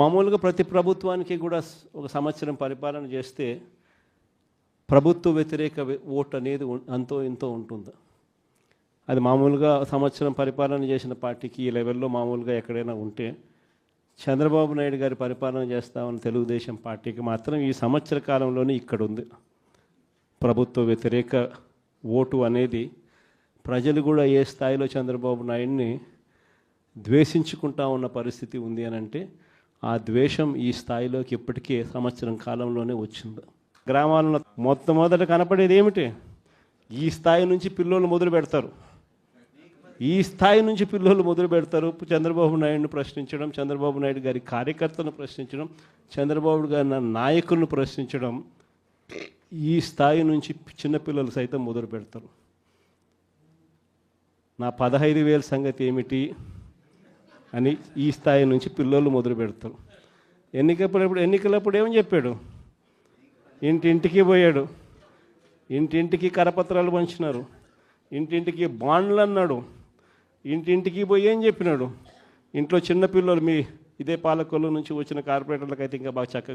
మామూలుగా ప్రతి ప్రభుత్వానికి కూడా ఒక సంవత్సరం పరిపాలన చేస్తే ప్రభుత్వ వ్యతిరేక ఓటు అనేది అంతో ఇంతో ఉంటుంది. అది మామూలుగా సంవత్సరం పరిపాలన చేసిన పార్టీకి ఈ లెవెల్లో మామూలుగా ఎక్కడైనా ఉంటే, చంద్రబాబు నాయుడు గారి పరిపాలన చేస్తామని తెలుగుదేశం పార్టీకి మాత్రం ఈ సంవత్సర కాలంలోనే ఇక్కడ ఉంది. ప్రభుత్వ వ్యతిరేక ఓటు అనేది ప్రజలు కూడా ఏ స్థాయిలో చంద్రబాబు నాయుడిని ద్వేషించుకుంటా ఉన్న పరిస్థితి ఉంది అని అంటే, ఆ ద్వేషం ఈ స్థాయిలోకి ఇప్పటికే సంవత్సరం కాలంలోనే వచ్చింది. గ్రామాలలో మొట్టమొదట కనపడేది ఏమిటి? ఈ స్థాయి నుంచి పిల్లలు మొదలు పెడతారు. ఈ స్థాయి నుంచి పిల్లలు మొదలు పెడతారు. చంద్రబాబు నాయుడుని ప్రశ్నించడం, చంద్రబాబు నాయుడు గారి కార్యకర్తలను ప్రశ్నించడం, చంద్రబాబు గారి నాయకులను ప్రశ్నించడం, ఈ స్థాయి నుంచి చిన్నపిల్లలు సైతం మొదలు పెడతారు. నా 15,000 సంగతి ఏమిటి అని ఈ స్థాయి నుంచి పిల్లలు మొదలు పెడతారు. ఎన్నికలప్పుడు ఏమని చెప్పాడు? ఇంటింటికి పోయాడు, ఇంటింటికి కరపత్రాలు పంచినారు, ఇంటింటికి బాండ్లు అన్నాడు, ఇంటింటికి పోయి ఏం చెప్పినాడు? ఇంట్లో చిన్నపిల్లలు మీ ఇదే పాలకొల్లు నుంచి వచ్చిన కార్పొరేటర్లకు అయితే ఇంకా బాగా చక్కగా